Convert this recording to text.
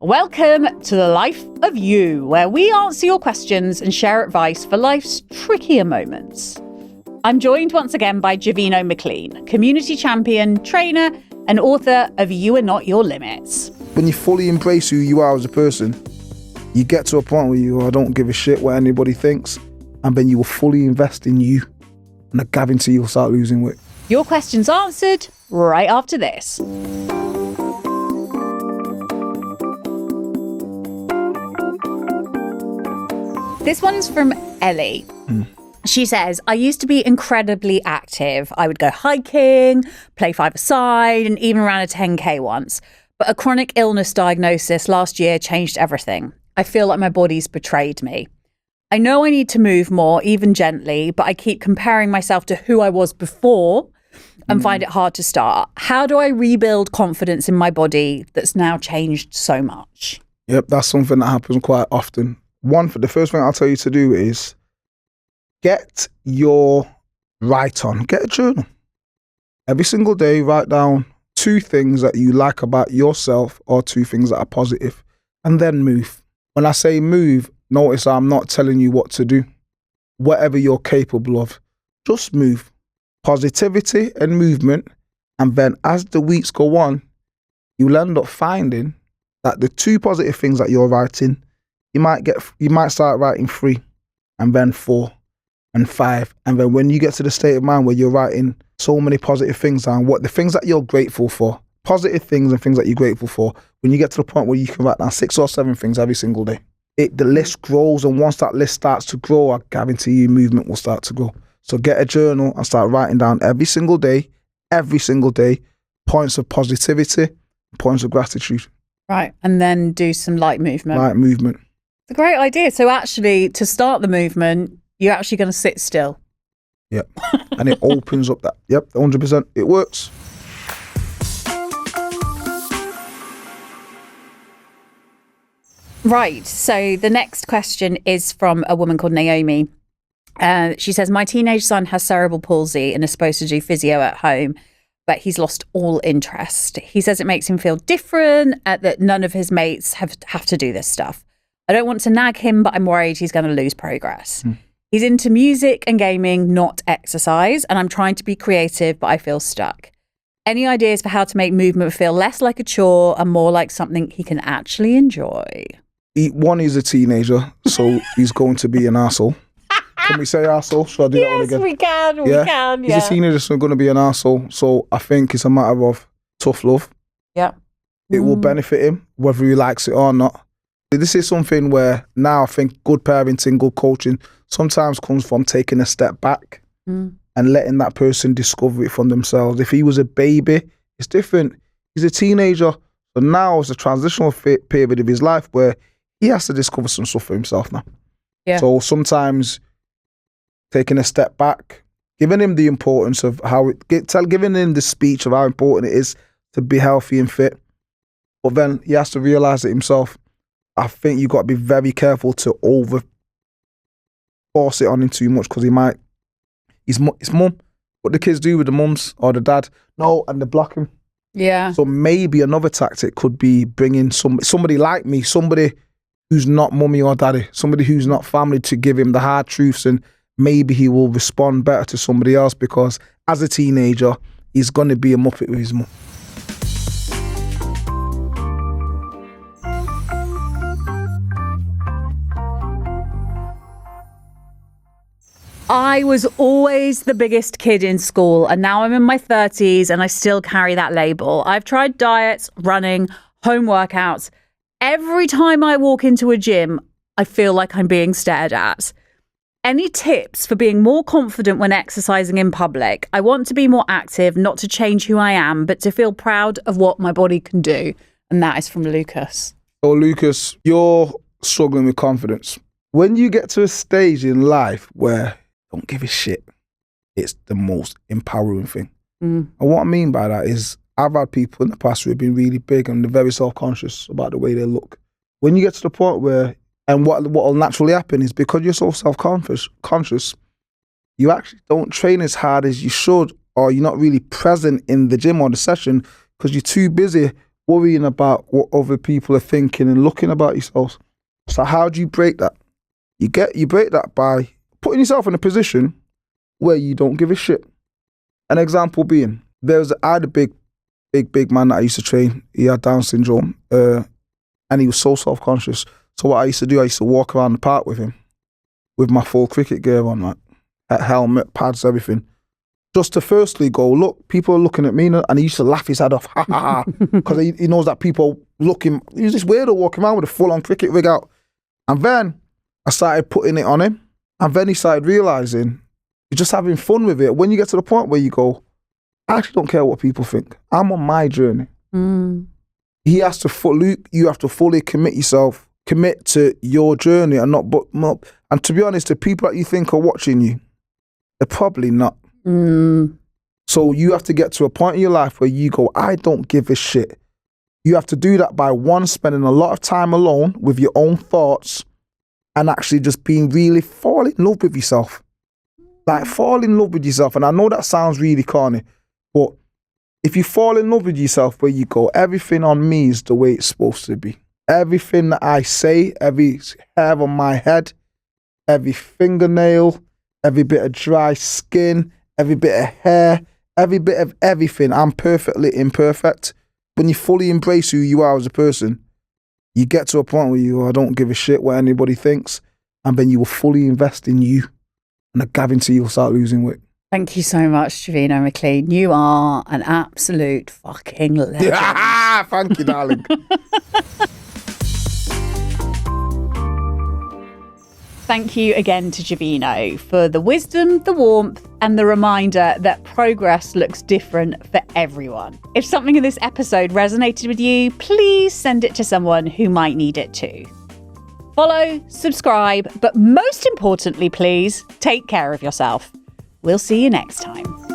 Welcome to the Life of You, where we answer your questions and share advice for life's trickier moments. I'm joined once again by Javeno McLean, community champion, trainer, and author of You Are Not Your Limits. When you fully embrace who you are as a person, you get to a point where you don't give a shit what anybody thinks, and then you will fully invest in you, and I guarantee you'll start losing weight. Your questions answered right after this. This one's from Ellie. She says, I used to be incredibly active. I would go hiking, play five-a-side, and even ran a 10K once. But a chronic illness diagnosis last year changed everything. I feel like my body's betrayed me. I know I need to move more, even gently, but I keep comparing myself to who I was before and find it hard to start. How do I rebuild confidence in my body that's now changed so much? Yep, that's something that happens quite often. The first thing I'll tell you to do is get your write on. Get a journal. Every single day, write down 2 things that you like about yourself or 2 things that are positive, and then move. When I say move, notice I'm not telling you what to do. Whatever you're capable of, just move. Positivity and movement, and then as the weeks go on, you'll end up finding that the 2 positive things that you're writing, you might start writing 3, and then 4, and 5, and then when you get to the state of mind where you're writing so many positive things down, what the things that you're grateful for, positive things and things that you're grateful for, when you get to the point where you can write down 6 or 7 things every single day, the list grows, and once that list starts to grow, I guarantee you movement will start to grow. So get a journal and start writing down every single day, points of positivity, points of gratitude. Right, and then do some light movement. Light movement. It's a great idea. So actually, to start the movement, you're actually going to sit still. Yep. And it opens up that. Yep, 100%. It works. Right. So the next question is from a woman called Naomi. She says, my teenage son has cerebral palsy and is supposed to do physio at home, but he's lost all interest. He says it makes him feel different, that none of his mates have to do this stuff. I don't want to nag him, but I'm worried he's going to lose progress. He's into music and gaming, not exercise, and I'm trying to be creative, but I feel stuck. Any ideas for how to make movement feel less like a chore and more like something he can actually enjoy? He's a teenager, so he's going to be an arsehole. Can we say arsehole? Should I do that one again? Yes, we can. He's a teenager, so going to be an arsehole. So I think it's a matter of tough love. Yeah. It will benefit him, whether he likes it or not. This is something where now I think good parenting, good coaching sometimes comes from taking a step back and letting that person discover it from themselves. If he was a baby, it's different. He's a teenager, but now it's a transitional period of his life where he has to discover some stuff for himself now. Yeah. So sometimes taking a step back, giving him the importance of giving him the speech of how important it is to be healthy and fit, but then he has to realise it himself. I think you've got to be very careful to force it on him too much, because his mum, what the kids do with the mums or the dad, no, and they block him. Yeah. So maybe another tactic could be bringing somebody like me, somebody who's not mummy or daddy, somebody who's not family, to give him the hard truths, and maybe he will respond better to somebody else, because as a teenager, he's going to be a muppet with his mum. I was always the biggest kid in school, and now I'm in my 30s and I still carry that label. I've tried diets, running, home workouts. Every time I walk into a gym, I feel like I'm being stared at. Any tips for being more confident when exercising in public? I want to be more active, not to change who I am, but to feel proud of what my body can do. And that is from Lucas. So Lucas, you're struggling with confidence. When you get to a stage in life where don't give a shit, it's the most empowering thing. And what I mean by that is I've had people in the past who have been really big and they're very self-conscious about the way they look. When you get to the point where, and what will naturally happen is, because you're so self-conscious, you actually don't train as hard as you should, or you're not really present in the gym or the session because you're too busy worrying about what other people are thinking and looking about yourselves. So how do you break that? You break that by putting yourself in a position where you don't give a shit. An example being, I had a big man that I used to train. He had Down syndrome, and he was so self-conscious. So what I used to do, I used to walk around the park with him, with my full cricket gear on, like helmet, pads, everything. Just to firstly go, look, people are looking at me, and he used to laugh his head off, ha ha ha, because he knows that people looking. He was this weirdo walking around with a full-on cricket rig out. And then I started putting it on him, and then he started realising you're just having fun with it. When you get to the point where you go, I actually don't care what people think. I'm on my journey. You have to fully commit to your journey and not. And to be honest, the people that you think are watching you, they're probably not. So you have to get to a point in your life where you go, I don't give a shit. You have to do that by one, spending a lot of time alone with your own thoughts and actually just fall in love with yourself. Like, fall in love with yourself. And I know that sounds really corny, but if you fall in love with yourself where you go, everything on me is the way it's supposed to be. Everything that I say, every hair on my head, every fingernail, every bit of dry skin, every bit of hair, every bit of everything, I'm perfectly imperfect. When you fully embrace who you are as a person, you get to a point where you go, I don't give a shit what anybody thinks, and then you will fully invest in you. And I guarantee you'll start losing weight. Thank you so much, Javeno McLean. You are an absolute fucking legend. Yeah, thank you, darling. Thank you again to Javeno for the wisdom, the warmth, and the reminder that progress looks different for everyone. If something in this episode resonated with you, please send it to someone who might need it too. Follow, subscribe, but most importantly, please take care of yourself. We'll see you next time.